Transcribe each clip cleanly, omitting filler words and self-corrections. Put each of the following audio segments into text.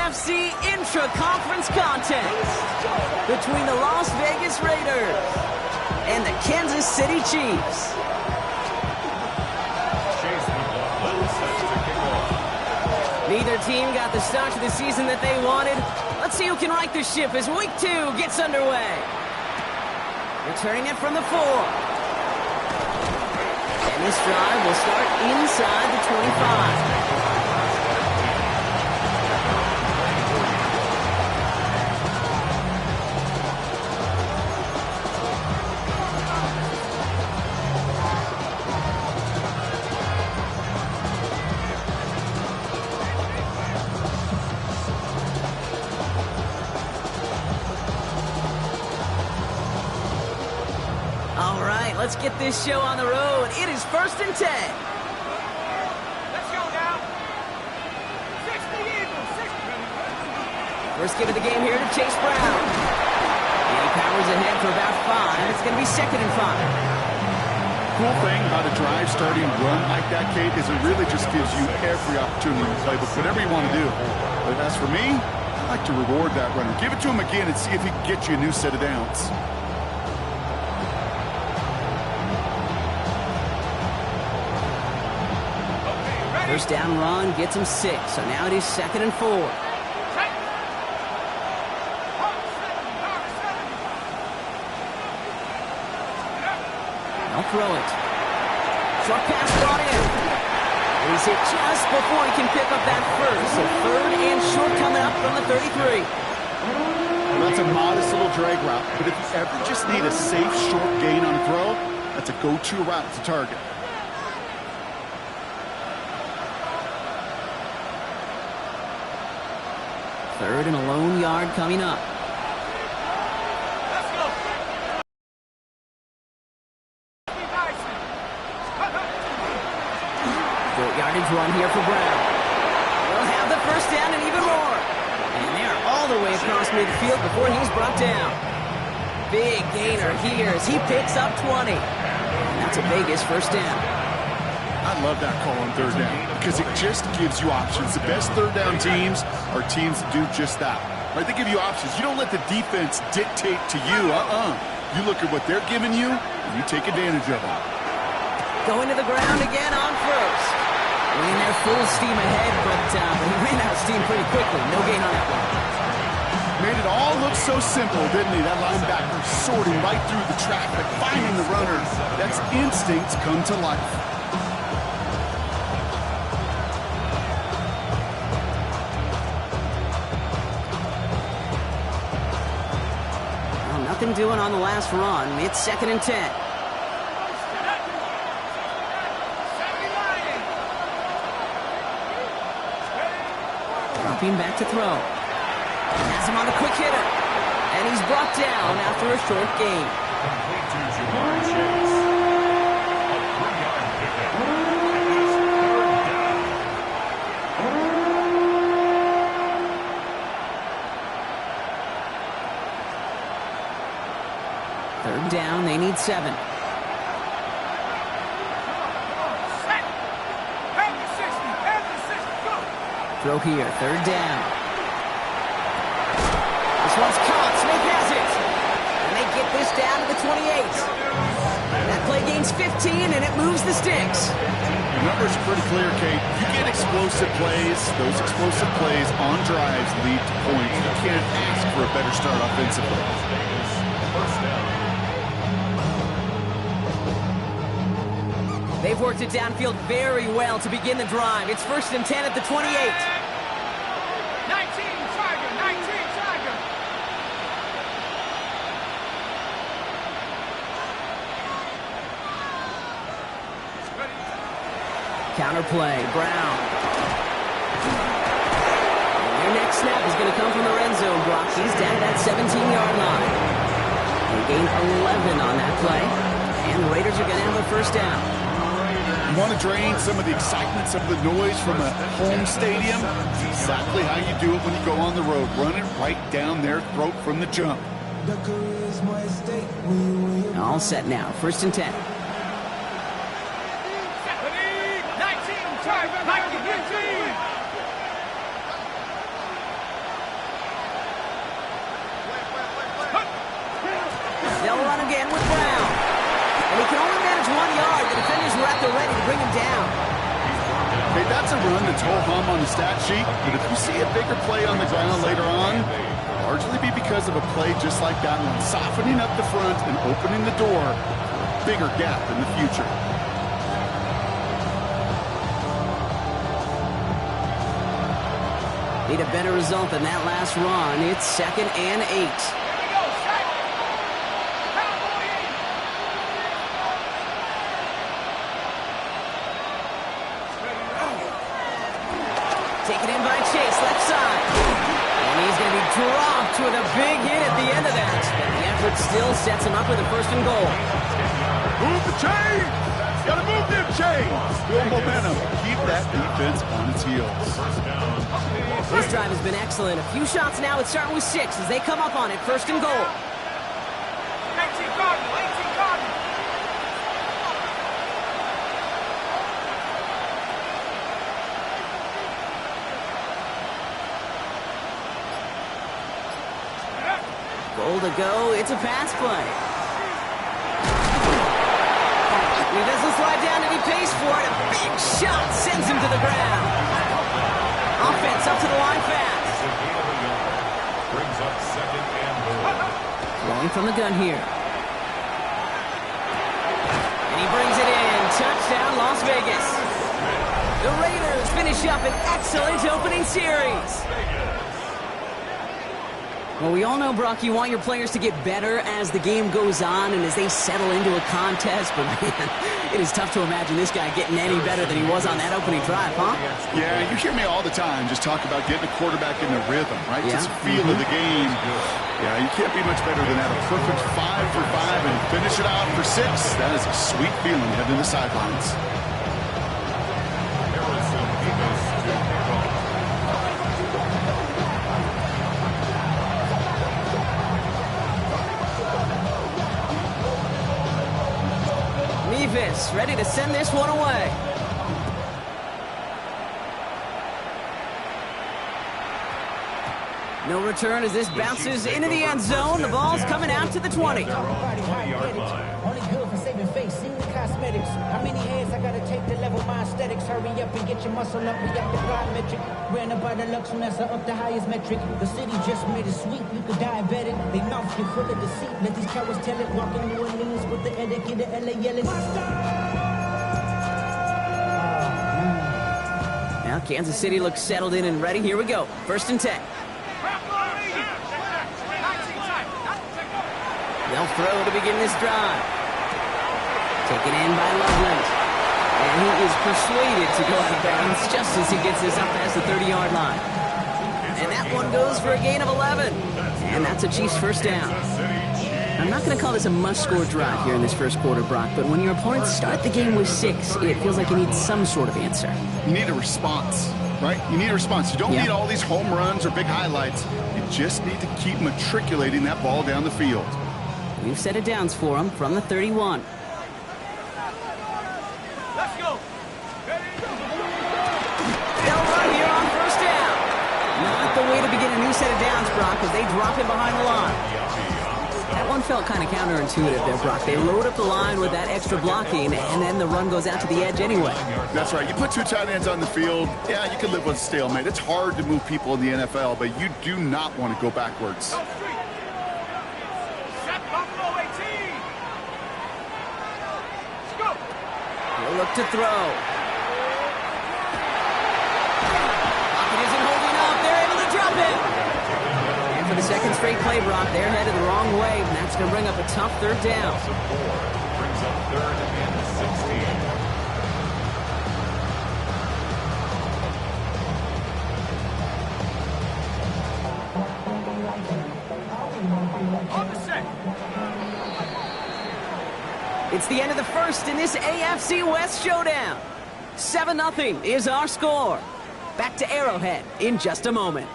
NFC intra-conference contest between the Las Vegas Raiders and the Kansas City Chiefs. Neither team got the start to the season that they wanted. Let's see who can right the ship as Week 2 gets underway. Returning it from the 4. And this drive will start inside the 25. Let's get this show on the road. It is 1st and 10. Let's go now. 60 Eagles. 60. First give of the game here to Chase Brown. And he powers ahead for about 5. It's going to be 2nd and 5. Cool thing about a drive starting run like that, Kate, is it really just gives you every opportunity to play whatever you want to do. But as for me, I like to reward that runner. Give it to him again and see if he can get you a new set of downs. First down run gets him 6, so now it is 2nd and 4. They'll throw it. Short pass brought in. He's hit just before he can pick up that first, so 3rd and short coming up from the 33. Well, that's a modest little drag route, but if you ever just need a safe short gain on a throw, that's a go-to route to target. Third and a lone yard coming up. Let's go. Short yardage run here for Brown. They'll have the first down and even more. And they're all the way across midfield before he's brought down. Big gainer here as he picks up 20. And that's a Vegas first down. I love that call on 3rd down because it just gives you options. The best 3rd down teams are teams that do just that. Right? They give you options. You don't let the defense dictate to you. You look at what they're giving you, and you take advantage of it. Going to the ground again on first. In there full steam ahead, but he ran out of steam pretty quickly. No gain on that one. Made it all look so simple, didn't he? That linebacker sorting right through the traffic, finding the runner. That's instincts come to life. Nothing doing on the last run. It's 2nd and 10. Dropping back to throw. Has him on the quick hitter. And he's brought down after a short gain. Third down, they need 7. Throw here, 3rd down. This one's caught, Smith has it. And they get this down to the 28. That play gains 15, and it moves the sticks. The numbers are pretty clear, Kate. You get explosive plays. Those explosive plays on drives lead to points. You can't ask for a better start offensively. First down. They've worked it downfield very well to begin the drive. It's 1st and 10 at the 28. 19 Tiger, 19 Tiger. Counterplay, Brown. And their next snap is going to come from the red zone block. He's down at that 17-yard line. They gained 11 on that play. And the Raiders are going to have a first down. You want to drain some of the excitement, some of the noise from a home stadium? It's exactly how you do it when you go on the road. Run it right down their throat from the jump. All set now. 1st and 10. again with Brown. And he can only manage 1 yard. The defenders were at the ready to bring him down. Hey, that's a run that's ho-hum on the stat sheet, but if you see a bigger play on the ground later on, it'll largely be because of a play just like that one, softening up the front and opening the door for a bigger gap in the future. Need a better result than that last run. It's 2nd and 8. Taken in by Chase, left side. And he's going to be dropped with a big hit at the end of that. But the effort still sets him up with a 1st and goal. Move the chains! Gotta move them chains! Build momentum. Keep that defense on its heels. This drive has been excellent. A few shots now. It's starting with 6 as they come up on it. 1st and goal. 18 Cardinal, 18 Cardinal. Goal to go. It's a pass play. He doesn't slide down and he pays for it. A big shot sends him to the ground. Offense up to the line fast. Brings up 2nd and goal. Rolling from the gun here. And he brings it in. Touchdown, Las Vegas. The Raiders finish up an excellent opening series. Well, we all know, Brock, you want your players to get better as the game goes on and as they settle into a contest. But, man, it is tough to imagine this guy getting any better than he was on that opening drive, huh? Yeah, you hear me all the time just talk about getting a quarterback in the rhythm, right? Yeah. Just feel of the game. Yeah, you can't be much better than that. A perfect 5 for 5 and finish it out for 6. That is a sweet feeling heading to the sidelines. Ready to send this one away. No return as this bounces into the end zone. The ball's coming out to the 20. Only good for saving face, see the cosmetics. How many hands I gotta take to level my aesthetics? Hurry up and get your muscle up, we got the plyometric. Ran up by the Lux when that's up the highest metric. The city just made it sweet, you could diabetic. They mouth get full of deceit, let these cowards tell it. Walking New Orleans with the etiquette of LA yelling. Now Kansas City looks settled in and ready. Here we go. 1st and 10. They'll throw to begin this drive. Taken in by Loveland. And he is persuaded to go out of bounds just as he gets this up past the 30-yard line. And that one goes for a gain of 11. And that's a Chiefs 1st down. I'm not going to call this a must-score drive here in this 1st quarter, Brock, but when your opponents start the game with 6, it feels like you need some sort of answer. You need a response, right? You need a response. You don't need all these home runs or big highlights. You just need to keep matriculating that ball down the field. We've set it downs for him from the 31. Let's go. They'll run here on 1st down. Not the way to begin a new set of downs, Brock, as they drop him behind the line. That one felt kind of counterintuitive there, Brock. They load up the line with that extra blocking, and then the run goes out to the edge anyway. That's right. You put 2 tight ends on the field, yeah, you can live with a stalemate. It's hard to move people in the NFL, but you do not want to go backwards. Set Buffalo 18. Let's go. He'll look to throw. Pocket isn't holding up. They're able to drop it. And for the 2nd straight play, Brock, they're headed the wrong way, and that's going to bring up a tough 3rd down. Brings up 3rd and 16. On the set. It's the end of the 1st in this AFC West showdown. 7-0 is our score. Back to Arrowhead in just a moment.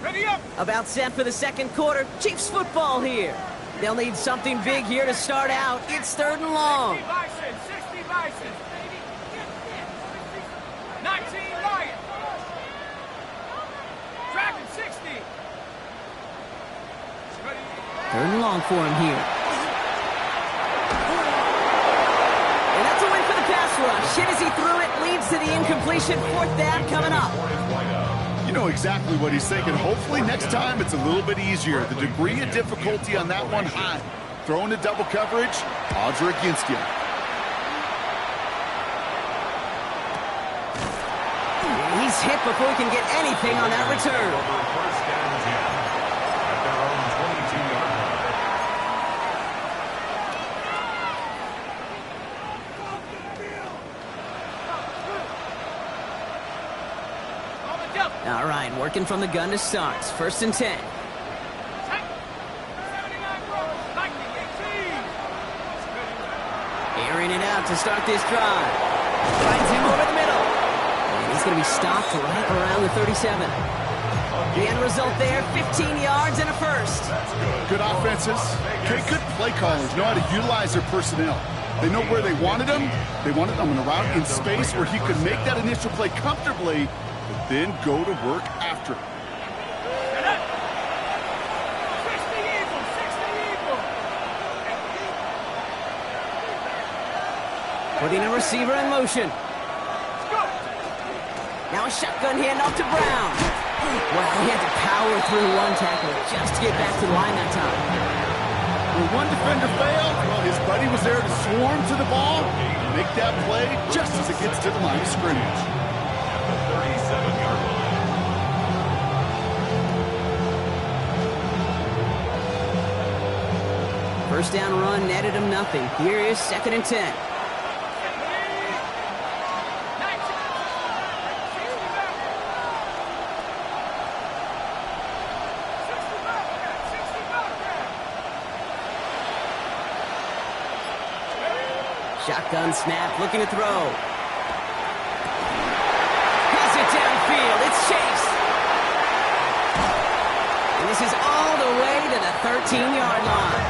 Ready up. About set for the 2nd quarter. Chiefs football here. They'll need something big here to start out. It's 3rd and long. 60 Bison, 60 license. 19 Lions. Dragon 60. Third and long for him here. And that's a win for the pass rush. Hit as he threw it, leads to the incompletion. Fourth down coming up. You know exactly what he's thinking. Hopefully next time it's a little bit easier. The degree of difficulty on that one high. Throwing to double coverage, odds are against you. He's hit before he can get anything on that return. First down 10 at their own 22-yard line. All right, working from the gun to start. First and 10. Airing it out to start this drive. Finds him over the middle. And he's going to be stopped right around the 37. The end result there, 15 yards and a first. Good offenses. Okay, good play callers know how to utilize their personnel. They know where they wanted him. They wanted him in a route in space where he could make that initial play comfortably, but then go to work after it. Putting a receiver in motion. Now a shotgun handoff to Brown. Well, he had to power through one tackle just to get back to the line that time. When one defender failed, well, his buddy was there to swarm to the ball and make that play just as it gets to the line of scrimmage. At the 37-yard line. First down run netted him nothing. Here is second and 10. Shotgun snap, looking to throw. Has it downfield. It's Chase. And this is all the way to the 13-yard line.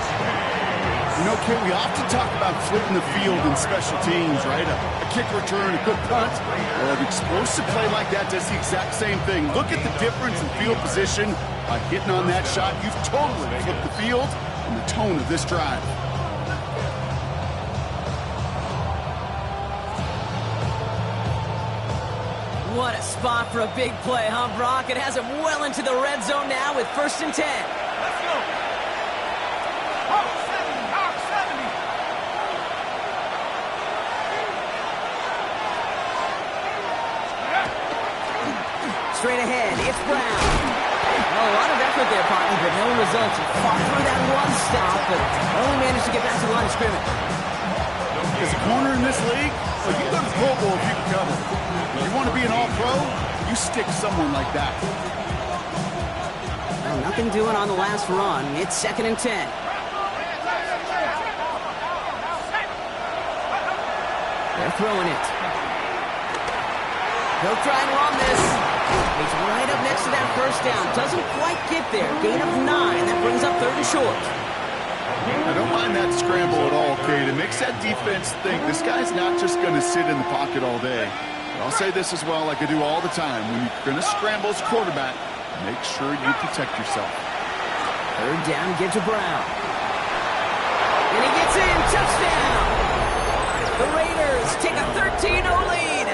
You know, Kate, we often talk about flipping the field in special teams, right? A kick return, a good punt. Well, an explosive play like that does the exact same thing. Look at the difference in field position. By hitting on that shot, you've totally flipped the field and the tone of this drive. What a spot for a big play, huh, Brock? It has him well into the red zone now with first and 10. Let's go. Hawk 70. Hawk 70. Straight ahead, it's Brown. Well, a lot of effort there, partner, but no results. He fought through that one stop, but only managed to get back to the line of scrimmage. As a corner in this league, well, you go to the Pro Bowl if you can cover. If you want to be an all-pro, you stick someone like that. Well, nothing doing on the last run. It's second and 10. They're throwing it. He'll try and run this. He's right up next to that first down. Doesn't quite get there. Gain of 9. That brings up third and short. I don't mind that scramble at all, Kate. It makes that defense think this guy's not just going to sit in the pocket all day. But I'll say this as well, like I do all the time. When you're going to scramble as a quarterback, make sure you protect yourself. Third down, give to Brown. And he gets in. Touchdown! The Raiders take a 13-0 lead.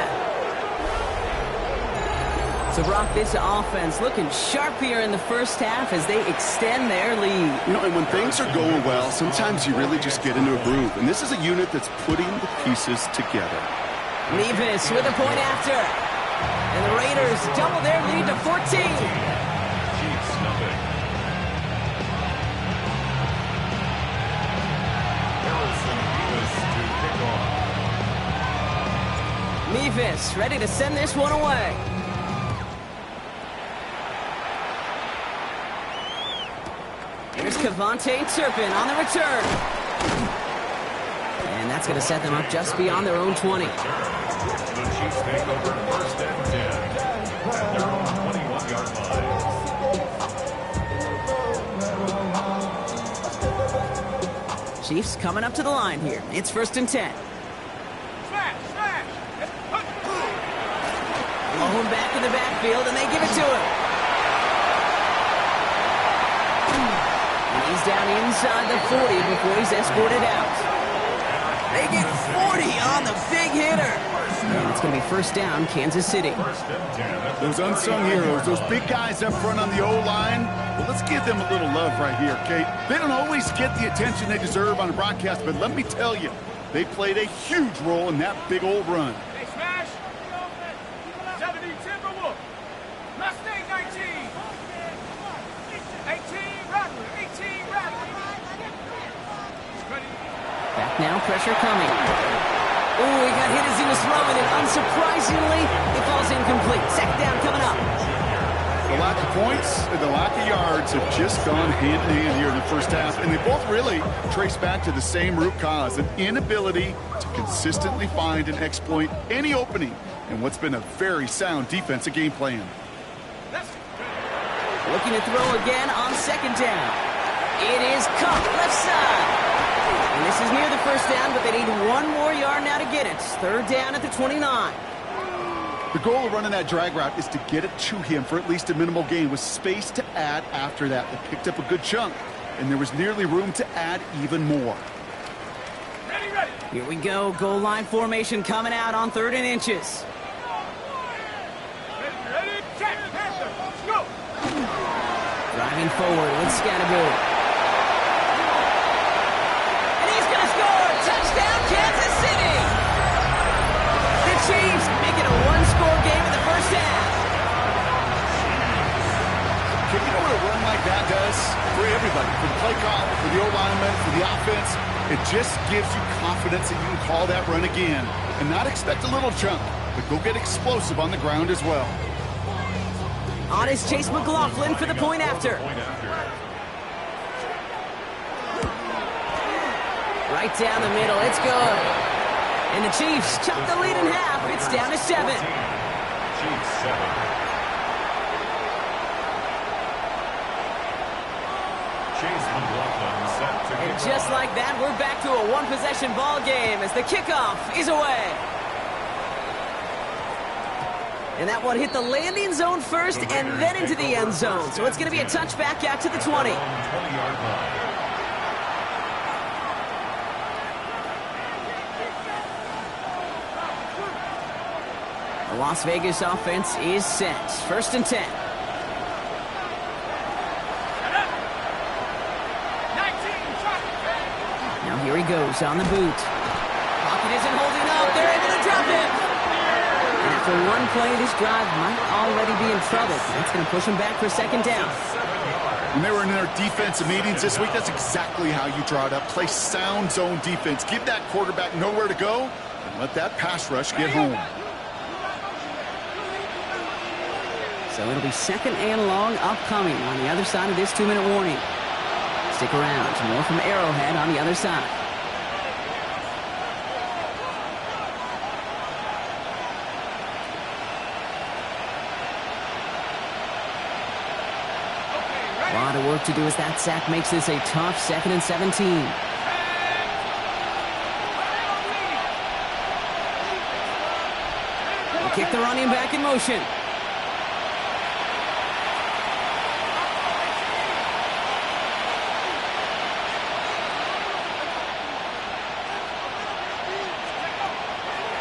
So, Brock, this offense looking sharp here in the first half as they extend their lead. You know, and when things are going well, sometimes you really just get into a groove. And this is a unit that's putting the pieces together. Levis with a point after. And the Raiders double their lead to 14. Chiefs nothing. Harrison Davis to kick off. Levis ready to send this one away. Here's Kevontae Turpin on the return. And that's going to set them up just beyond their own 20. The Chiefs take over first and 10 at their own 21-yard line. Chiefs coming up to the line here. It's first and 10. him back in the backfield, and they give it to him. And he's down inside the 40 before he's escorted out. They get 40 on the big hitter. And it's going to be first down, Kansas City. Those unsung heroes, those big guys up front on the O-line, well, let's give them a little love right here, Kate. They don't always get the attention they deserve on the broadcast, but let me tell you, they played a huge role in that big old run. They smash. 70 Timberwolf. Mustang 19. 18 Rattler. 18 Rattler. Ready. Back now, pressure coming. Oh, he got hit as he was throwing it. Unsurprisingly, it falls incomplete. Second down coming up. The lack of points and the lack of yards have just gone hand in hand here in the first half, and they both really trace back to the same root cause, an inability to consistently find and exploit any opening in what's been a very sound defensive game plan. Looking to throw again on second down. It is Cup, left side. And this is near the first down, but they need one more yard now to get it. Third down at the 29. The goal of running that drag route is to get it to him for at least a minimal gain with space to add after that. They picked up a good chunk, and there was nearly room to add even more. Ready, ready. Here we go. Goal line formation coming out on 3rd and inches. Ready, ready. Check. Panther. Let's go. Driving forward with Scattergood. And he's going to score. Touchdown, Kansas City. The Chiefs make it a one-score game in the first half. You know what a run like that does for everybody, for the play call, for the O-lineman, for the offense? It just gives you confidence that you can call that run again and not expect a little chunk, but go get explosive on the ground as well. On is Chase McLaughlin for the point after. Right down the middle, it's good. And the Chiefs chop the lead in half. It's down to 7. Chiefs 7. Chase McLaughlin set to And kick just off. like that, we're back to a one-possession ball game as the kickoff is away. And that one hit the landing zone first and then into the end zone. So it's going to be a touchback out to the 20. 20-yard line. The Las Vegas offense is set. 1st and 10. 19. Now here he goes on the boot. Pocket isn't holding up. They're able to drop him. And after one play, this drive might already be in trouble. That's going to push him back for 2nd down. When they were in their defensive meetings this week, that's exactly how you draw it up. Play sound zone defense. Give that quarterback nowhere to go and let that pass rush get home. So it'll be 2nd and long upcoming on the other side of this 2-minute warning. Stick around. More from Arrowhead on the other side. A lot of work to do as that sack makes this a tough 2nd and 17. We'll kick the running back in motion.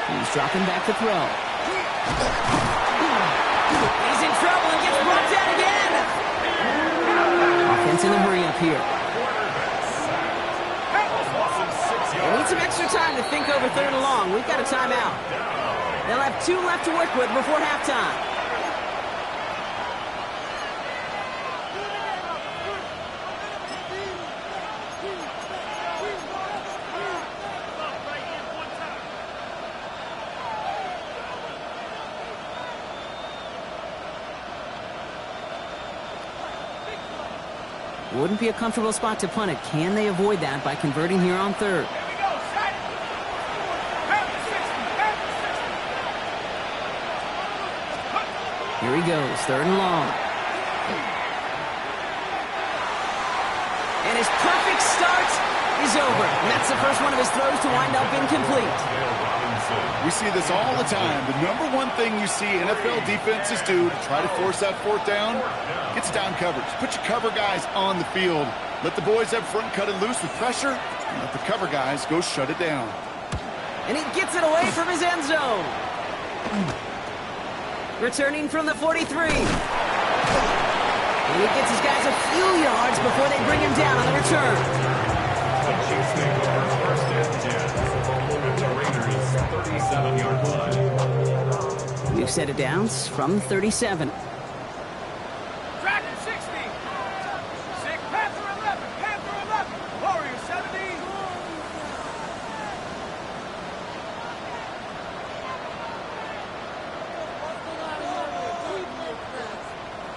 He's dropping back to throw. He's in trouble and gets brought down again. Offense in the hurry up here. They need some extra time to think over 3rd and long. We've got a timeout. They'll have 2 left to work with before halftime. Wouldn't be a comfortable spot to punt it. Can they avoid that by converting here on 3rd? Here he goes, 3rd and long. And his perfect start is over. And that's That's the first one of his throws to wind up incomplete. We see this all the time. The number one thing you see NFL defenses do to try to force that fourth down, gets down coverage. Put your cover guys on the field. Let the boys up front cut it loose with pressure, and let the cover guys go shut it down. And he gets it away from his end zone. Returning from the 43. And he gets his guys a few yards before they bring him down on the return. The Chiefs take over first and 10 at the Raiders' 37-yard line. New set of downs from 37. Dragon 60. Sick Panther 11. Panther 11. Warrior 70.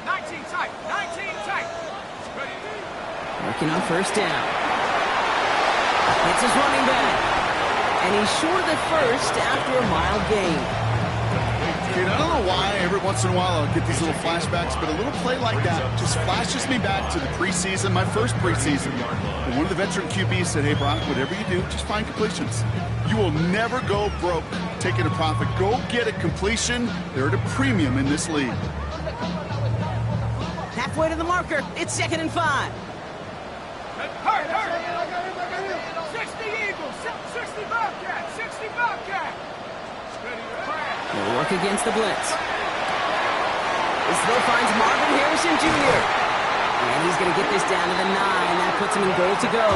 19 tight. 19 tight. Ready. Working on first down. It's his running back. And he's short of the first after a mild gain. Kate, I don't know why every once in a while I'll get these little flashbacks, but a little play like that just flashes me back to the preseason, my first preseason. And one of the veteran QBs said, hey, Brock, whatever you do, just find completions. You will never go broke taking a profit. Go get a completion. They're at a premium in this league. Halfway to the marker. It's 2nd and 5. Hurt. 60 Eagles. 60 Bobcats. 60 Bobcats. Ready. They'll work against the blitz. This throw finds Marvin Harrison Jr. And he's going to get this down to the 9. That puts him in goal to go.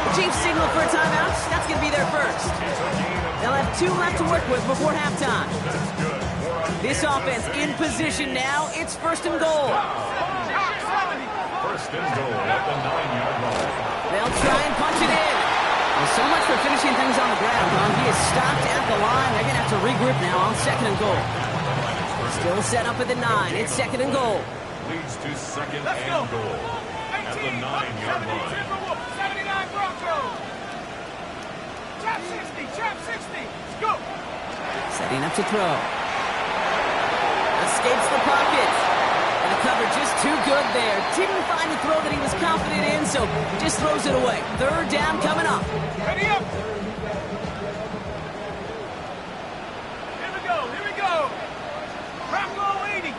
The Chiefs signal for a timeout. That's going to be their first. They'll have 2 left to work with before halftime. This offense in position now. It's 1st and goal. First and goal at the 9-yard line. They'll try and punch it in. Well, so much for finishing things on the ground, huh? He is stopped at the line. They're going to have to regroup now on 2nd and goal. Still set up at the 9. It's 2nd and goal. Leads to 2nd and goal at the 9-yard line. 79 Broncos. Chap 60. Chap 60. Let's go. Setting up to throw. Escapes the pocket. And the cover just too good there. Didn't find the throw that he was confident in, so just throws it away. 3rd down coming up. Ready up. Here we go. Here we go. Bronco 80.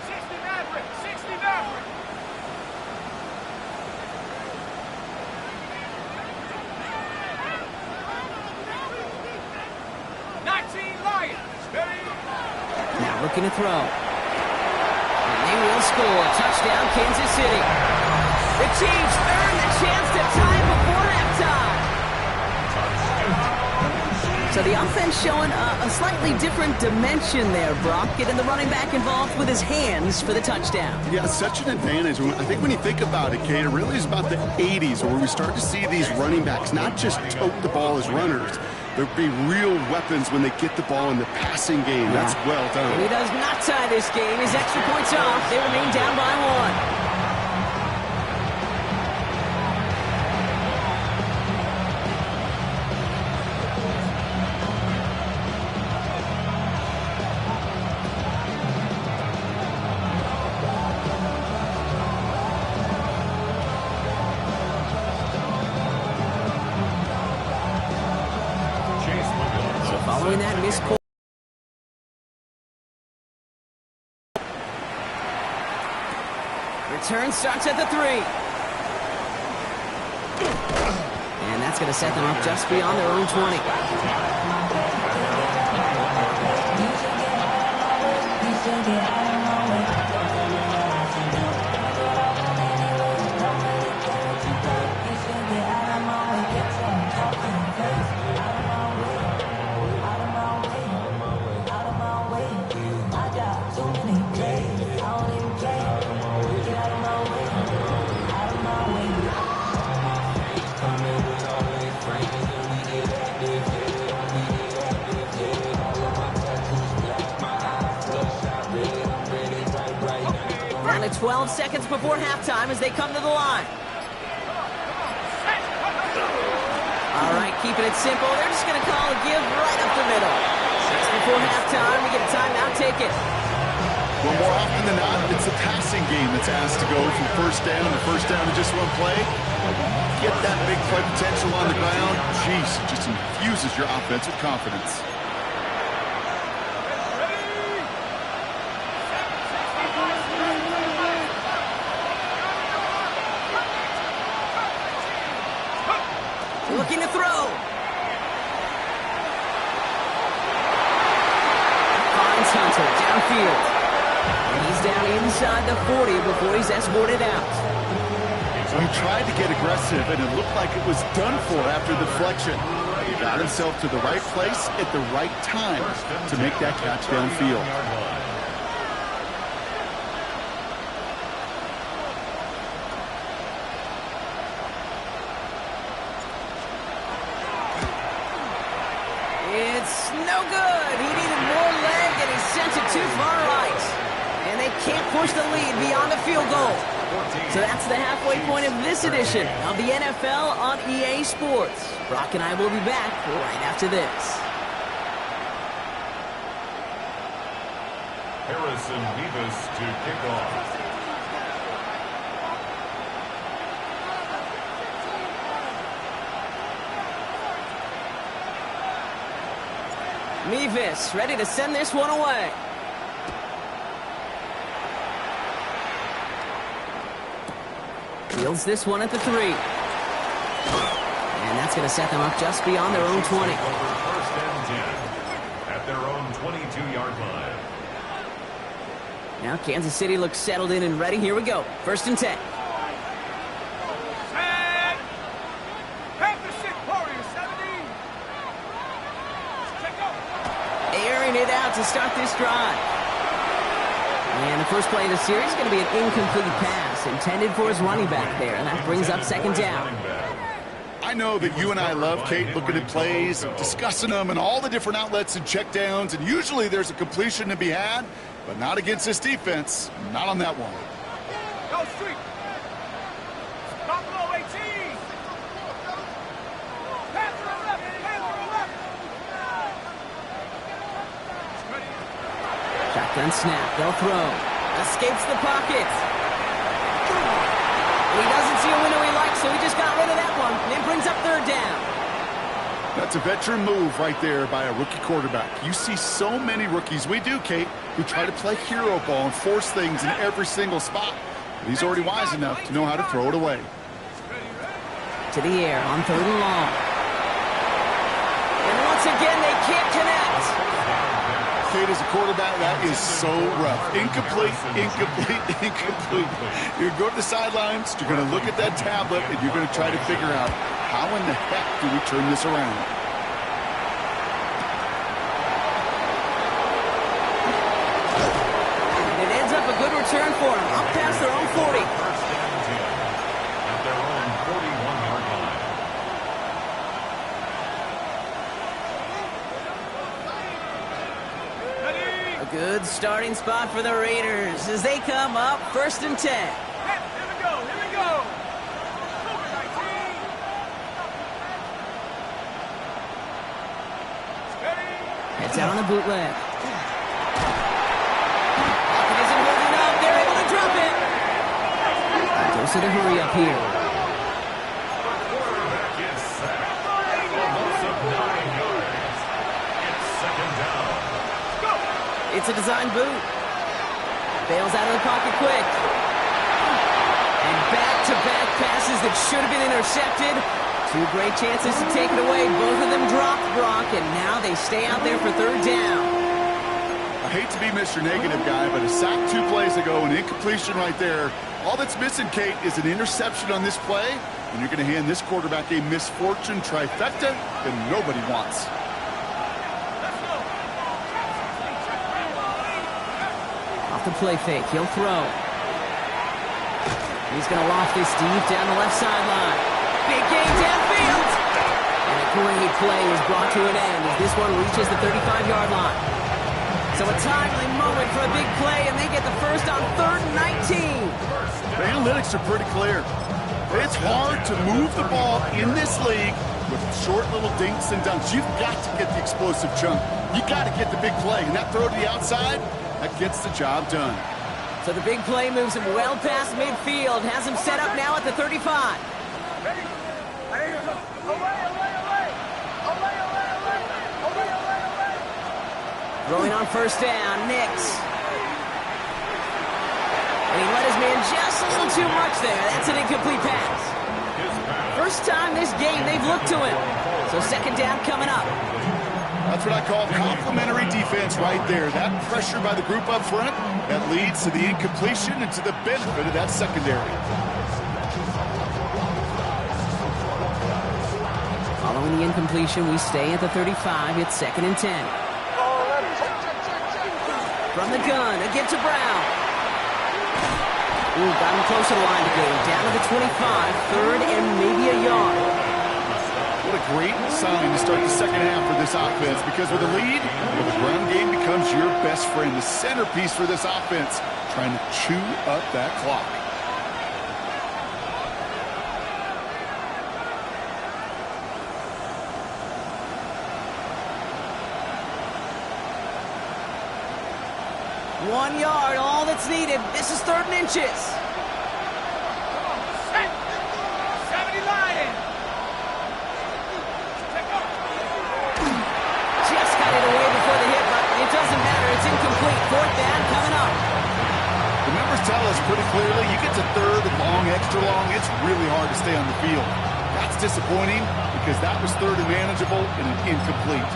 60 Maverick. 60 Maverick. Now looking to throw. And they will score. Touchdown, Kansas City. The Chiefs earn the chance to tie before halftime. So the offense showing a slightly different dimension there, Brock. Getting the running back involved with his hands for the touchdown. Yeah, such an advantage. I think when you think about it, Kate, it really is about the 80s where we start to see these running backs not just tote the ball as runners. There'll be real weapons when they get the ball in the passing game. Yeah. That's well done. And he does not tie this game. His extra points off. They remain down by 1. Following that missed call. Return starts at the 3. And that's going to set them up just beyond their own 20. Down to 12 seconds before halftime as they come to the line. All right, keeping it simple. They're just going to call a give right up the middle. Just before halftime, we get a timeout. Take it. Well, more often than not, it's the passing game that's asked to go from first down to just one play. Get that big play potential on the ground. Jeez, it just infuses your offense with confidence. Looking to throw. Finds Hunter downfield. And he's down inside the 40 before he's escorted out. So he tried to get aggressive, and it looked like it was done for after the deflection. He got himself to the right place at the right time to make that catch downfield. It's no good. He needed more leg, and he sent it too far right. And they can't push the lead beyond a field goal. So that's the halfway point of this edition of the NFL on EA Sports. Brock and I will be back right after this. Harrison Beavis to kick off. Mevis ready to send this one away. Fields this one at the 3. And that's going to set them up just beyond their own 20. First and 10 at their own 22-yard line. Now Kansas City looks settled in and ready. Here we go. First and 10. Set. Panther 6, Warriors 17. Check out. Airing it out to start this drive. And the first play of the series is going to be an incomplete pass intended for his running back there. And that brings up second down. I know that you and I love, Kate, looking at plays, discussing them, and all the different outlets and checkdowns, and usually there's a completion to be had, but not against this defense. Not on that one. Go street. Buffalo 18. Panther 11. Panther 11. Shotgun snap. They'll throw. Escapes the pocket. He doesn't see a window he likes, so he just got rid of that one. And it brings up third down. That's a veteran move right there by a rookie quarterback. You see so many rookies, we do, Kate, who try to play hero ball and force things in every single spot. But he's already wise enough to know how to throw it away. To the air on third and long. And once again, they can't connect. Kate, as a quarterback, that is so rough. Incomplete, incomplete, incomplete. You're going to go to the sidelines, you're going to look at that tablet, and you're going to try to figure out how in the heck do we turn this around. It ends up a good return for him. Up past their own 40. First and 10 at their own 41-yard line. A good starting spot for the Raiders as they come up first and 10. Here we go. Here we go. Over 19. Steady. Heads out on the bootleg. Pocket isn't holding up. They're able to drop it. Goes to the hurry up here. Quarterback is sacked. A loss of 9 yards. It's second down. It's a design boot. Bails out of the pocket quick. And back-to-back passes that should have been intercepted. Two great chances to take it away. Both of them dropped, Brock, and now they stay out there for third down. I hate to be Mr. Negative guy, but a sack 2 plays ago, an incompletion right there. All that's missing, Kate, is an interception on this play, and you're going to hand this quarterback a misfortune trifecta that nobody wants. Off the play fake, he'll throw. He's going to loft this deep down the left sideline. Big gain downfield. And a great play is brought to an end as this one reaches the 35-yard line. So a timely moment for a big play, and they get the first on 3rd and 19. The analytics are pretty clear. It's hard to move the ball in this league with short little dinks and dunks. You've got to get the explosive chunk. You got to get the big play. And that throw to the outside, That gets the job done. So the big play moves him well past midfield, has him set up now at the 35. Throwing on first down, Nix. And he let his man just a little too much there. That's an incomplete pass. First time this game they've looked to him. So second down coming up. That's what I call complimentary defense right there. That pressure by the group up front, that leads to the incompletion and to the benefit of that secondary. Following the incompletion, we stay at the 35. It's 2nd and 10. From the gun, again to Brown. Ooh, got him close to the line to go. Down to the 25, 3rd and maybe a yard. What a great sign to start the second half for this offense, because with a lead, well, the ground game becomes your best friend, the centerpiece for this offense, trying to chew up that clock. One yard, all that's needed. This is 3rd and inches. Set. 70 Lions. Just got it away before the hit, but it doesn't matter. It's incomplete. 4th down coming up. The numbers tell us pretty clearly, you get to 3rd and long, extra long, it's really hard to stay on the field. That's disappointing because that was 3rd and manageable and an incomplete.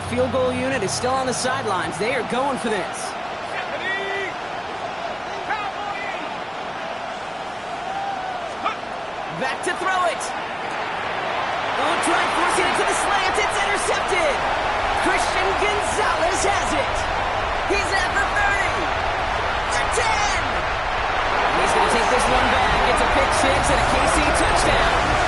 Field goal unit is still on the sidelines. They are going for this. Back to throw it. Oh, try forcing it to the slant. It's intercepted. Christian Gonzalez has it. He's at the 30. The 10. He's going to take this one back. It's a pick six and a KC touchdown.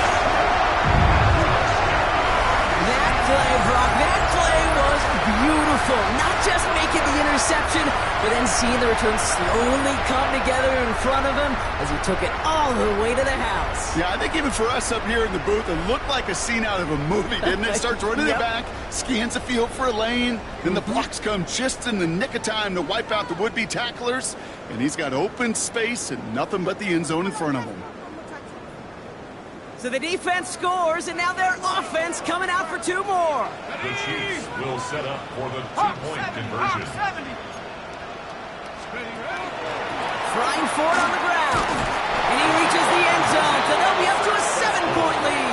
That play, Brock, that play was beautiful. Not just making the interception, but then seeing the return slowly come together in front of him as he took it all the way to the house. Yeah, I think even for us up here in the booth, it looked like a scene out of a movie, didn't it? Starts running it back, scans the field for a lane, then the blocks come just in the nick of time to wipe out the would-be tacklers, and he's got open space and nothing but the end zone in front of him. So the defense scores, and now their offense coming out for 2 more. The Chiefs will set up for the two-point conversion. Flying forward on the ground. And he reaches the end zone, so they'll be up to a 7-point lead.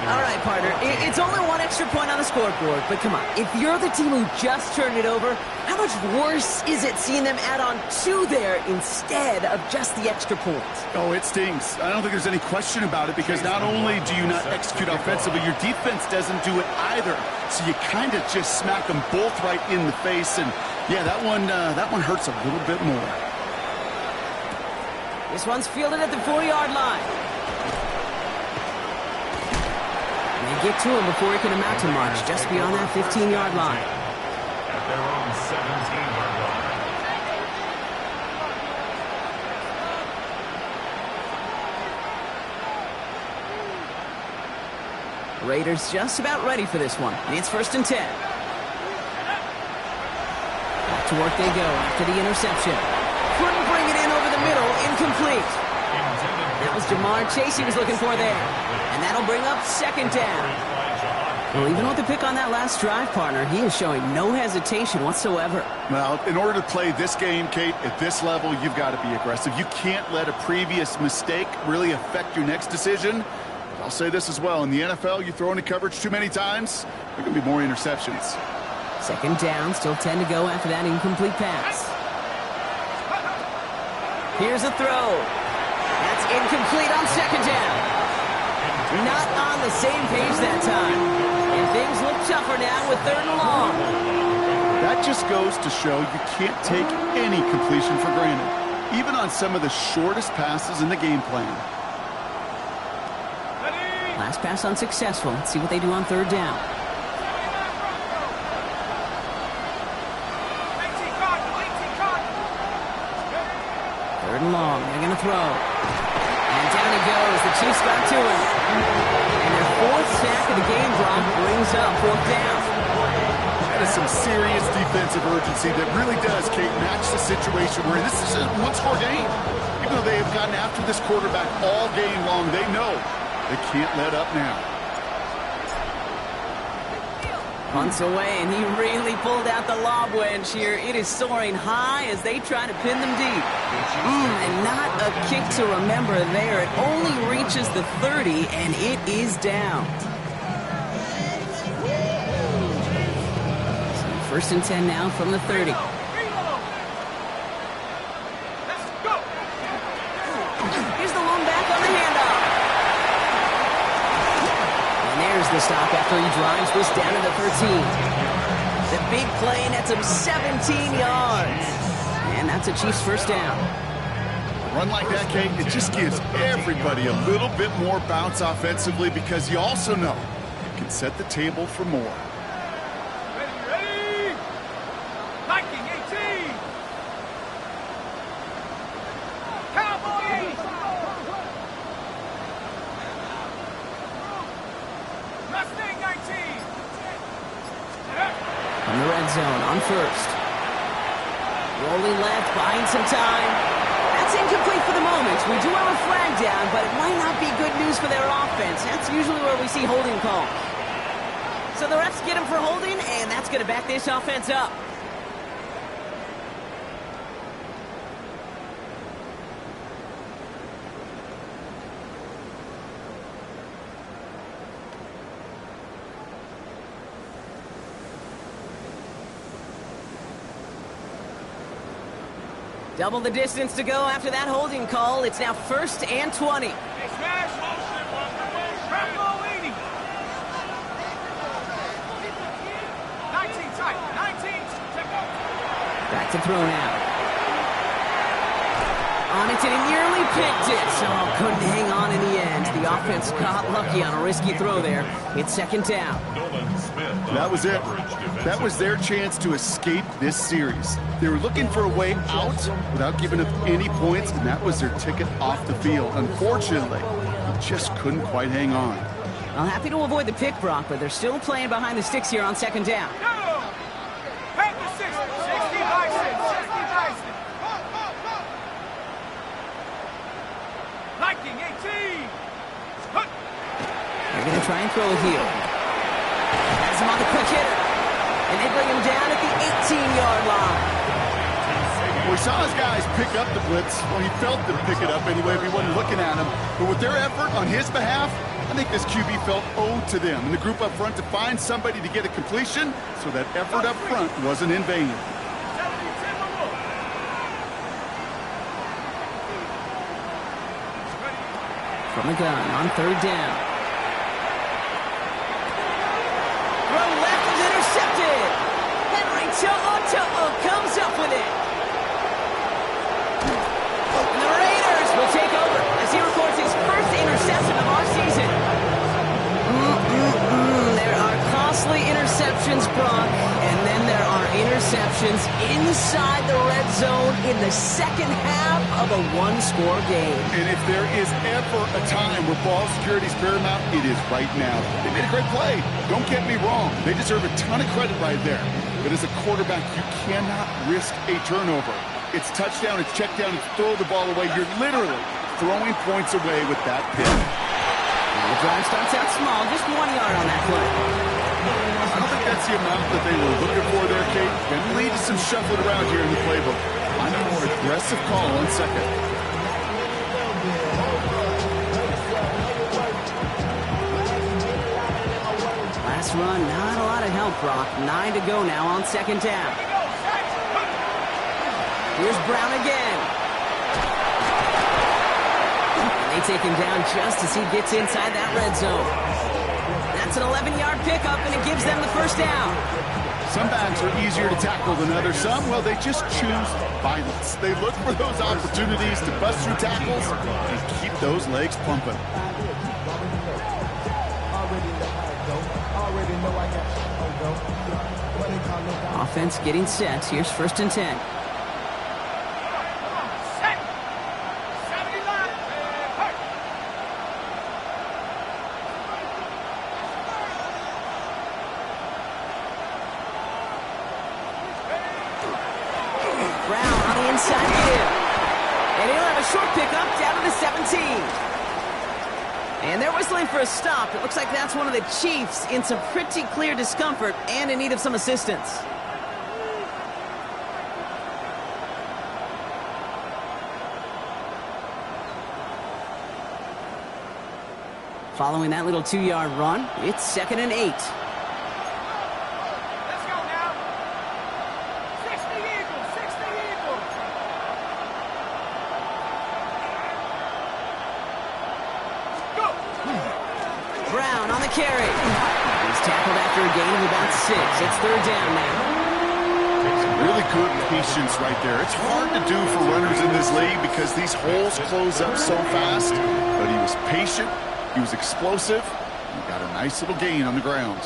All right, partner, it's only 1 extra point on the scoreboard, but come on, if you're the team who just turned it over, how much worse is it seeing them add on 2 there instead of just the extra points? Oh, it stings. I don't think there's any question about it, because not only do you not execute offensively, your defense doesn't do it either. So you kind of just smack them both right in the face, and yeah, that one hurts a little bit more. This one's fielded at the 4-yard line. And they get to him before he can amount to much, just beyond that 15-yard line. At their own 17-yard line. Raiders just about ready for this one. It's 1st and 10. Back to work they go after the interception. Couldn't bring it in over the middle. Incomplete. That was Jamar Chase he was looking for there. And that'll bring up 2nd down. Well, even with the pick on that last drive, partner, he is showing no hesitation whatsoever. Well, in order to play this game, Kate, at this level, you've got to be aggressive. You can't let a previous mistake really affect your next decision. I'll say this as well. In the NFL, you throw into coverage too many times, there can be more interceptions. 2nd down, still 10 to go after that incomplete pass. Here's a throw. That's incomplete on 2nd down. Not on the same page that time. And things look tougher now with 3rd and long. That just goes to show you can't take any completion for granted, even on some of the shortest passes in the game plan. Last pass unsuccessful. Let's see what they do on 3rd down. Third and long. They're going to throw. And down he goes. The Chiefs got to him. And their fourth sack of the game, Brock, brings up fourth down. That is some serious defensive urgency that really does, Kate, match the situation where this is a one-score game. Even though they have gotten after this quarterback all game long, they know they can't let up now. Punts away, and he really pulled out the lob wedge here. It is soaring high as they try to pin them deep. And not a kick to remember there. It only reaches the 30, and it is down. First and 10 now from the 30. Let's go. Here's the lone back on the handoff. And there's the stop after he drives this down to the 13. The big play nets him 17 yards. And that's a Chiefs first down. A run like that, Kate, it just gives everybody a little bit more bounce offensively because you also know it can set the table for more. From the red zone on first. Rolling left, buying some time. That's incomplete for the moment. We do have a flag down, but it might not be good news for their offense. That's usually where we see holding calls. So the refs get him for holding, and that's going to back this offense up. Double the distance to go after that holding call. It's now first and 20. Hey, smash. Crap, 19 tight. 19. Back to throw now. On it, and he nearly picked it. So couldn't hang on in the end. The offense got lucky on a risky throw there. It's second down. That was it. That was their chance to escape this series. They were looking for a way out without giving up any points, and that was their ticket off the field. Unfortunately, they just couldn't quite hang on. Well, happy to avoid the pick, Brock, but they're still playing behind the sticks here on second down. Go! Back to 60. 60 by 6. 60 by 6. Liking 18. They're going to try and throw it here. Has him on the quick hitter. And they bring him down at the 18-yard line. Well, we saw his guys pick up the blitz. Well, he felt them pick it up anyway if he wasn't looking at him. But with their effort on his behalf, I think this QB felt owed to them and the group up front to find somebody to get a completion so that effort up front wasn't in vain. From the gun on third down. Throw left is intercepted. Henry To'o comes up with it. And the Raiders will take over as he records his first interception of our season. There are costly interceptions, Brock, and then there are interceptions inside the red zone in the second half of a one-score game. And if there is ever a time where ball security is paramount, it is right now. They made a great play. Don't get me wrong. They deserve a ton of credit right there. But as a quarterback, you cannot risk a turnover. It's touchdown, it's check down, it's throw the ball away. You're literally throwing points away with that pick. The drive starts out small, just 1 yard on that play. I don't think that's the amount that they were looking for there, Kate. Can lead to some shuffling around here in the playbook. I'm a more aggressive call on second. Last run, not a lot of help, Brock. 9 to go now on second down. Here's Brown again. They take him down just as he gets inside that red zone. That's an 11-yard pickup, and it gives them the first down. Some backs are easier to tackle than others. Some, well, they just choose violence. They look for those opportunities to bust through tackles and keep those legs pumping. Offense getting set. Here's first and 10. inside give. And he'll have a short pickup down to the 17. And they're whistling for a stop. It looks like that's one of the Chiefs in some pretty clear discomfort and in need of some assistance. Following that little 2-yard run, it's 2nd and 8. Let's go now. 60 Eagles, 60 Eagles. Go. Brown on the carry. He's tackled after a gain of about 6. It's 3rd down now. Really good patience right there. It's hard to do for runners in this league because these holes close up so fast. But he was patient. He was explosive. He got a nice little gain on the ground.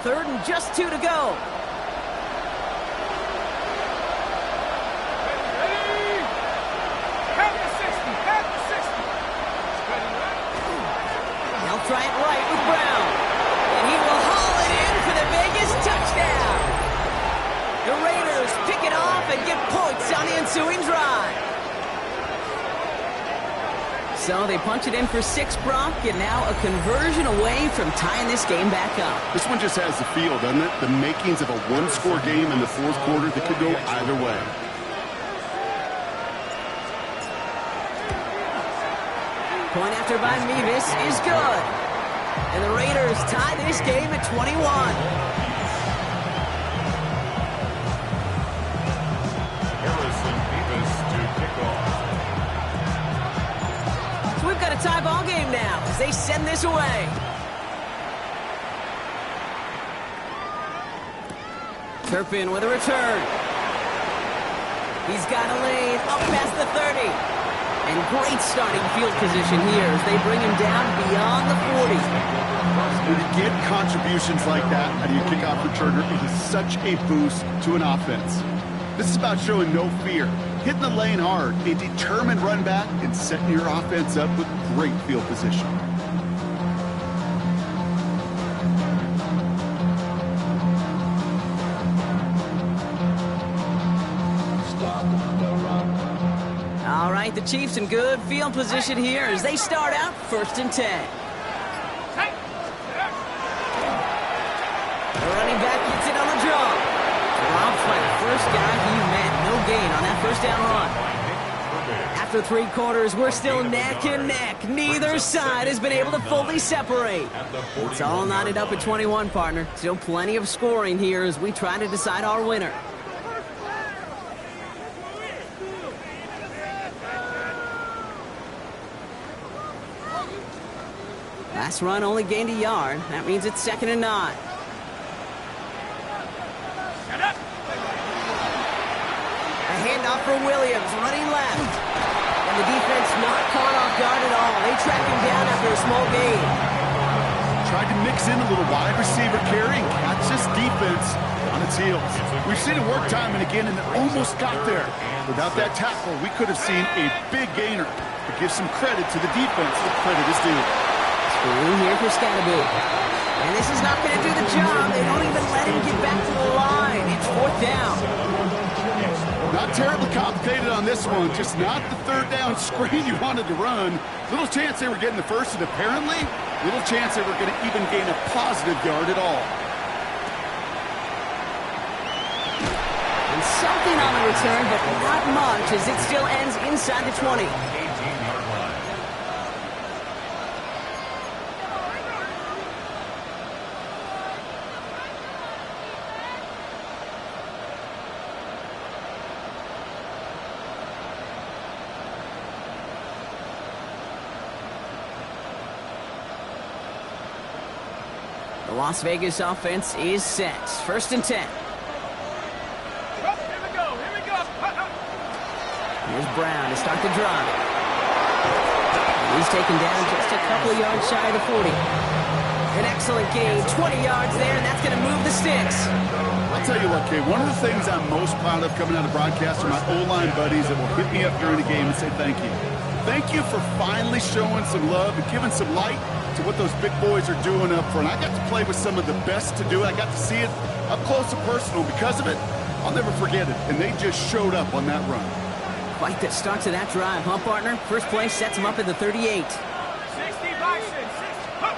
3rd and just 2 to go. Ready? Have the 60, have the 60. They'll try it right with Brown. And he will haul it in for the Vegas touchdown. The Raiders pick it off and get points on the ensuing drive. So they punch it in for 6, Brock, and now a conversion away from tying this game back up. This one just has the feel, doesn't it? The makings of a one-score game in the 4th quarter that could go either way. Point after by Mevis is good. And the Raiders tie this game at 21. Harrison Davis to kick off. So we've got a tie ball game now as they send this away. Turpin with a return. He's got a lane up past the 30. And great starting field position here as they bring him down beyond the 40. When you get contributions like that out of your kickoff returner, it is such a boost to an offense. This is about showing no fear, hitting the lane hard, a determined run back, and setting your offense up with great field position. All right, the Chiefs in good field position here as they start out 1st and 10. The running back gets it on the draw. Drops by the first guy he met. No gain on that 1st down run. After 3 quarters, we're still neck and neck. Neither side has been able to fully separate. It's all knotted up at 21, partner. Still plenty of scoring here as we try to decide our winner. Last run only gained a yard. That means it's 2nd and 9. A handoff for Williams, running left. And the defense not caught off guard at all. They track him down after a small gain. Tried to mix in a little wide receiver carry and catch this defense on its heels. We've seen it work time and again, and it almost got there. Without that tackle, we could have seen a big gainer. But give some credit to the defense. The credit is due. Screw here for Scatterby. And this is not going to do the job. They don't even let him get back to the line. It's 4th down. Not terribly complicated on this one. Just not the 3rd down screen you wanted to run. Little chance they were getting the first, and apparently, little chance they were going to even gain a positive yard at all. And something on the return, but not much as it still ends inside the 20. 18-yard line. The Las Vegas offense is set. 1st and 10. Here we go, here we go. Here's Brown to start the drive. He's taken down just a couple of yards shy of the 40. An excellent gain, 20 yards there, and that's going to move the sticks. I'll tell you what, Kay, one of the things I'm most proud of coming out of broadcast are my O-line buddies that will hit me up during the game and say thank you. Thank you for finally showing some love and giving some light to what those big boys are doing up front. I got to play with some of the best to do it. I got to see it up close and personal. Because of it, I'll never forget it. And they just showed up on that run. Quite the start to that drive, huh, partner? First play sets him up at the 38. 60 Bison, 60.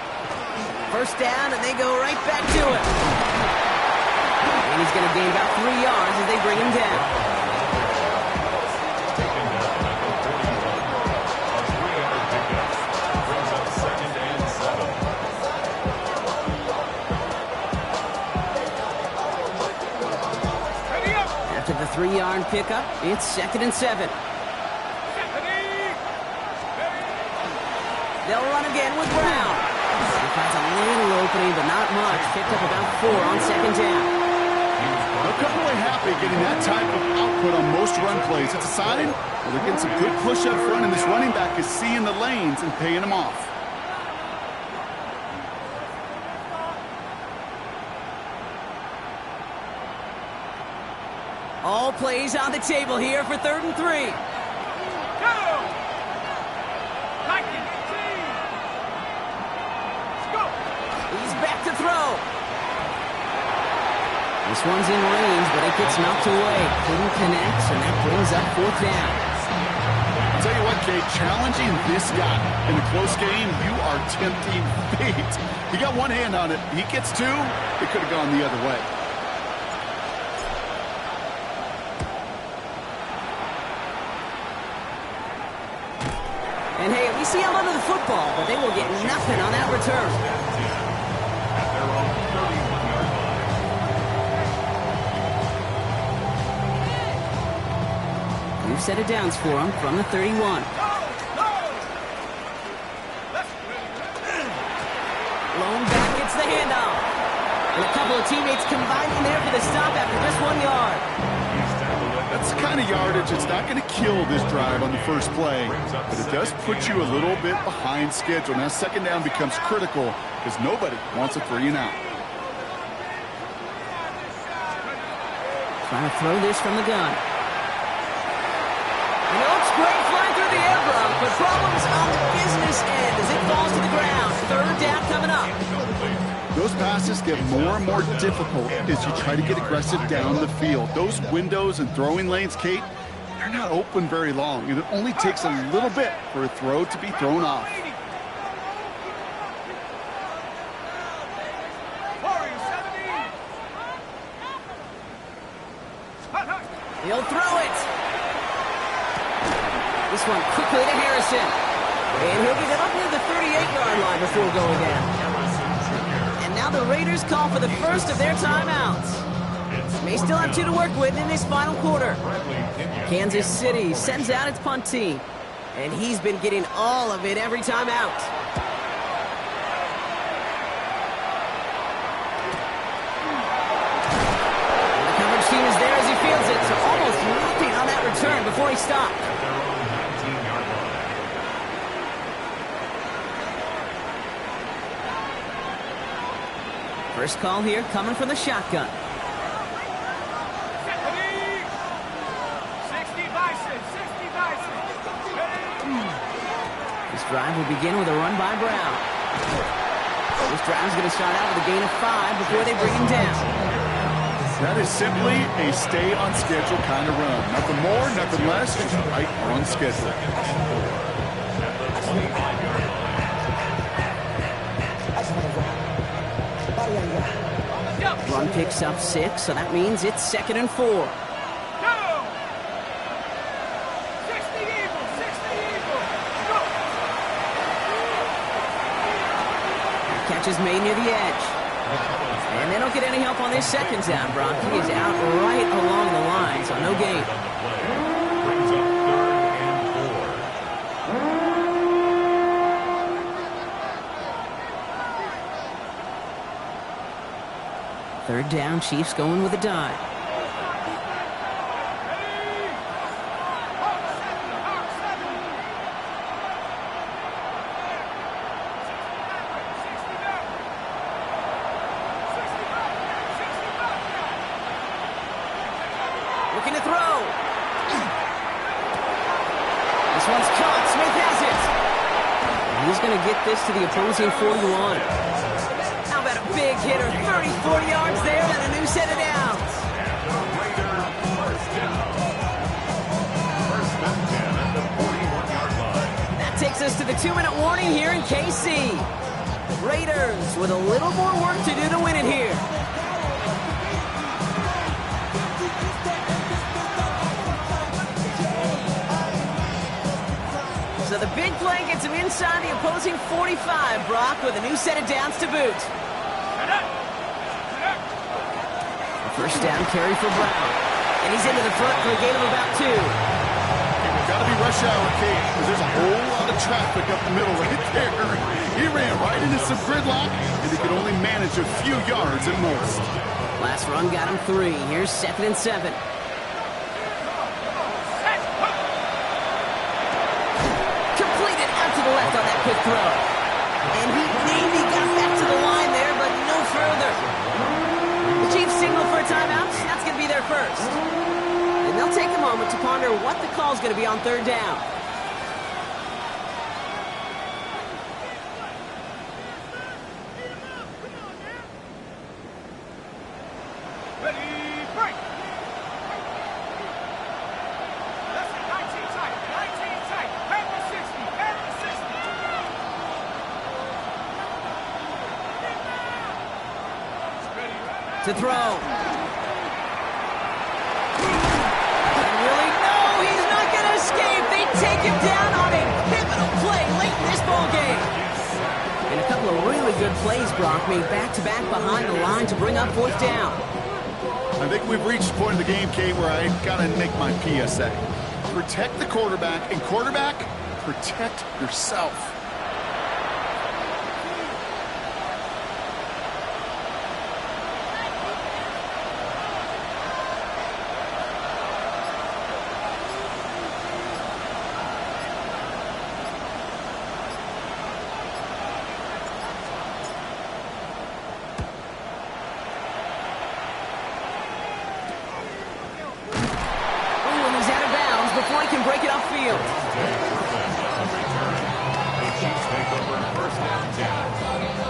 First down, and they go right back to it. And he's going to gain about 3 yards as they bring him down. After the 3-yard pickup, it's 2nd and 7. They'll run again with Brown. He finds a little opening, but not much. Picked up about 4 on 2nd down. A couple are happy getting that type of output on most run plays. It's a sign they're getting some good push up front, and this running back is seeing the lanes and paying them off. All plays on the table here for 3rd and 3. Go! Vikings team! Let's go! He's back to throw. This one's in range, but it gets knocked away. Couldn't connect, and that brings up 4th down. I'll tell you what, Kate, challenging this guy in a close game, you are tempting fate. He got one hand on it. He gets 2. It could have gone the other way. And hey, we see him under the football, but they will get nothing on that return. New set of downs for him from the 31. Lone back gets the handoff. And a couple of teammates combining there for the stop after just 1 yard. That's the kind of yardage that's not going to kill this drive on the first play, but it does put you a little bit behind schedule. Now 2nd down becomes critical because nobody wants a 3 and out. Trying to throw this from the gun. It looks great flying through the air, Brock, but problems on the business end as it falls to the ground. 3rd down coming up. Those passes get more and more difficult as you try to get aggressive down the field. Those windows and throwing lanes, Kate, they're not open very long. And it only takes a little bit for a throw to be thrown off. He'll throw it. This one quickly to Harrison. And he'll get it up near the 38-yard line before going down. And now the Raiders call for the first of their timeouts. May still have 2 to work with in this final quarter. Kansas City sends out its punt team. And he's been getting all of it every time out. And the coverage team is there as he fields it. So almost nothing on that return before he stopped. First call here coming from the shotgun. 60 Bison, 60 Bison. This drive will begin with a run by Brown. This drive is going to start out with a gain of 5 before they bring him down. That is simply a stay on schedule kind of run. Nothing more, nothing less, just right on schedule. Run picks up 6, so that means it's 2nd and 4. Go! 60 Eagles, 60 Eagles. Go! Catch is made near the edge. And they don't get any help on this 2nd down, Brock. He is out right along the line, so no gain. Brings up 3rd and 4. 3rd down, Chiefs going with a dive. Looking to throw. This one's caught. Smith has it. He's going to get this to the opposing 41. How about a big hitter, 30, 40 yards there, and a new set of downs. That takes us to the 2-minute warning here in KC. Raiders with a little more work to do to win it here. So the big play gets him inside the opposing 45, Brock, with a new set of downs to boot. A first down carry for Brown. And he's into the front for a gain of about 2. They've got to be rush hour, Kate, because there's a whole lot of traffic up the middle right there. He ran right into some gridlock, and he could only manage a few yards at most. Last run got him 3. Here's 2nd and 7. Completed out to the left on that quick throw. And he maybe got back to the line there, but no further. The Chiefs signal for a timeout. That's going to be their first. And they'll take a moment to ponder what the call is going to be on 3rd down. Ready, break. That's it, 19 tight, 19 tight. Head to 60, head to 60. To throw. And really, no, he's not going to escape. They take him down on a pivotal play late in this ball game. And a couple of really good plays, Brock, made back-to-back behind the line to bring up 4th down. I think we've reached the point in the game, Kate, where I got to make my PSA. Protect the quarterback, and quarterback, protect yourself. Before he can break it upfield. The Chiefs take over 1st and 10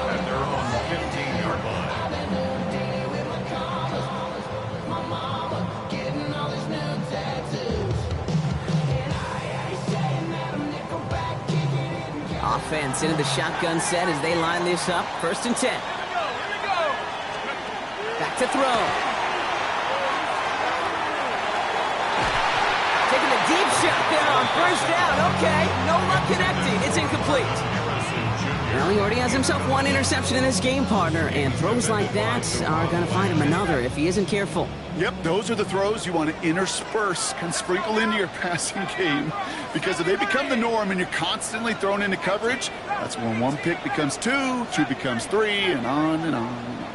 at their own 15-yard line. Offense into the shotgun set as they line this up. 1st and 10. Back to throw. Taking the deep shot there on 1st down. Okay, no luck connecting. It's incomplete. Well, he already has himself 1 interception in this game, partner, and throws like that are going to find him another if he isn't careful. Yep, those are the throws you want to intersperse and sprinkle into your passing game, because if they become the norm and you're constantly thrown into coverage, that's when 1 pick becomes 2, 2 becomes 3, and on and on and on.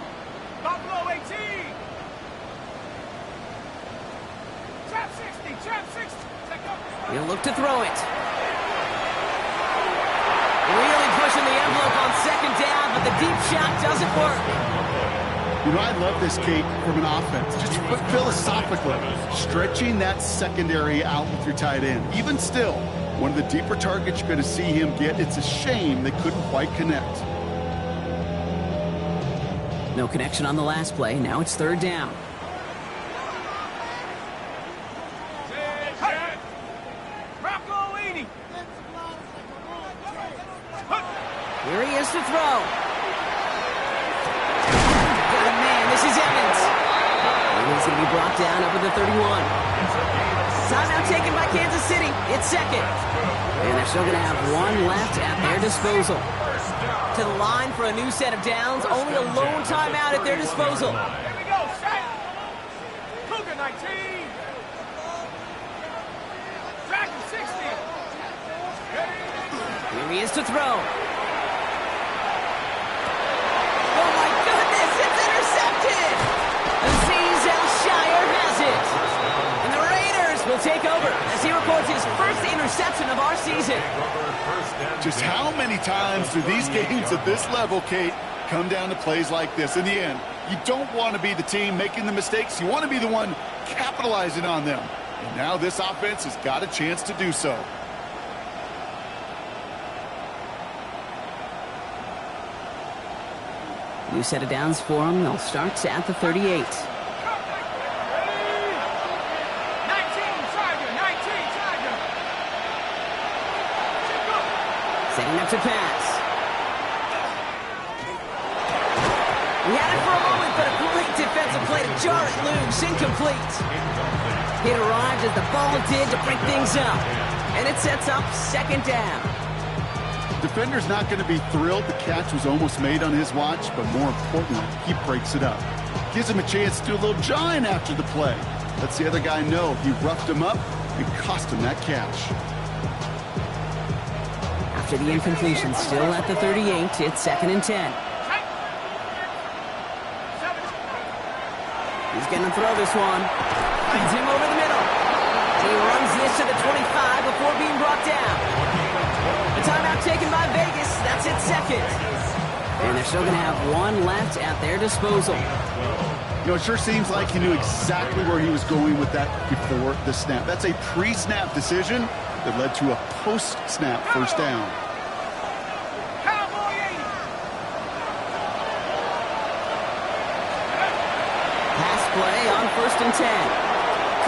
Buffalo 18. Trap 60, trap 60. He'll look to throw it. Really pushing the envelope on 2nd down, but the deep shot doesn't work. You know, I love this, Kate, from an offense. Just philosophically, stretching that secondary out with your tight end. Even still, one of the deeper targets you're going to see him get. It's a shame they couldn't quite connect. No connection on the last play. Now it's 3rd down. Here he is to throw. Oh, man, this is Evans. And he's going to be brought down up at the 31. Timeout taken by Kansas City. It's 2nd. And they're still going to have 1 left at their disposal. To the line for a new set of downs. Only a lone timeout at their disposal. Here we go, set. Cougar 19. Dragon 60. Here he is to throw. Oh, my goodness, it's intercepted! Azeez Al-Shire has it. And the Raiders will take over as he records his first interception of our season. Just how many times do these games at this level, Kate, come down to plays like this? In the end, you don't want to be the team making the mistakes. You want to be the one capitalizing on them. And now this offense has got a chance to do so. New set of downs for them. They'll start at the 38. 19, Tiger, 19, Tiger. Setting up to pass. He had it for a moment, but a great defensive play to jar it loose. Incomplete. It arrived as the ball did to break things up. And it sets up second down. Defender's not going to be thrilled the catch was almost made on his watch, but more importantly, he breaks it up. Gives him a chance to do a little jawing after the play. Lets the other guy know he roughed him up and cost him that catch. After the incompletion, still at the 38, it's 2nd and 10. He's going to throw this one. Finds him over the middle. He runs this to the 25 before being brought down. The timeout taken by Vegas. That's its second. And they're still going to have one left at their disposal. You know, it sure seems like he knew exactly where he was going with that before the snap. That's a pre-snap decision that led to a post-snap first down. Cowboy 80. Pass play on 1st and 10.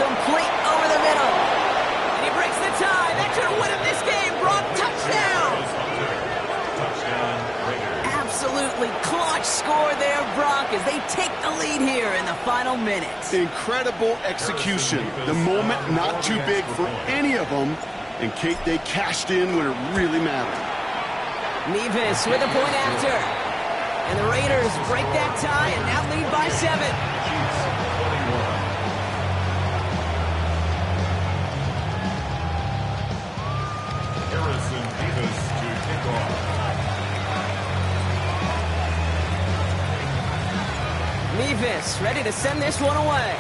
Complete over the middle. And he breaks the tie. That could win him this game. Brock, touchdown. Absolutely clutch score there, Brock, as they take the lead here in the final minutes. Incredible execution. The moment not too big for any of them. And Kate, they cashed in when it really mattered. Nevis with a point after. And the Raiders break that tie and now lead by 7. Nevis ready to send this one away.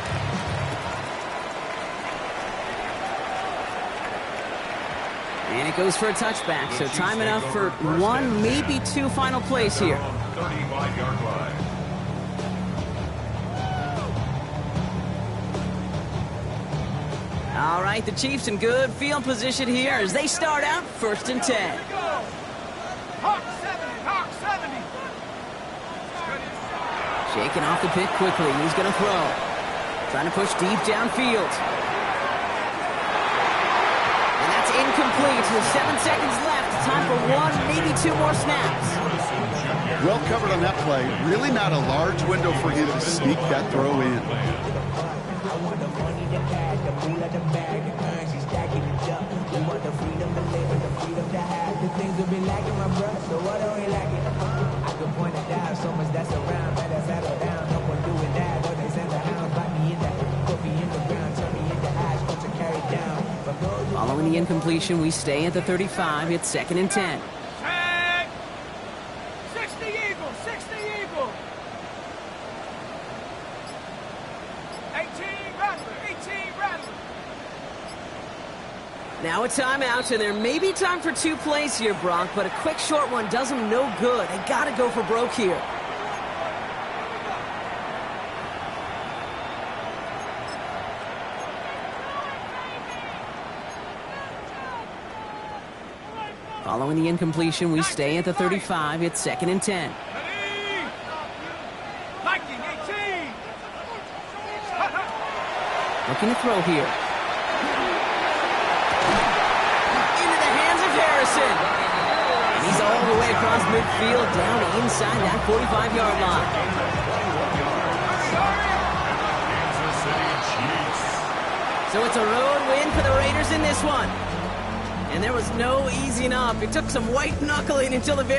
And it goes for a touchback, so time enough for one, maybe two final plays here. 35-yard line. All right, the Chiefs in good field position here as they start out 1st and 10. Hawk 70, Hawk 70. Shaking off the pick quickly. He's going to throw. Trying to push deep downfield. And that's incomplete. With 7 seconds left. Time for one, maybe two more snaps. Well covered on that play. Really not a large window for him to sneak that throw in. Following the incompletion, we stay at the 35. It's 2nd and 10. Tag. 60 Eagle, 60 Eagle. 18 Rattler, 18 Rattler. Now a timeout, and there may be time for two plays here, Brock, but a quick short one does them no good. They got to go for broke here. Following the incompletion, we stay at the 35. It's 2nd and 10. Lightning, 18. Looking to throw here. Into the hands of Harrison. And he's all the way across midfield down inside that 45-yard line. So it's a road win for the Raiders in this one. And there was no easing up. It took some white knuckling until the very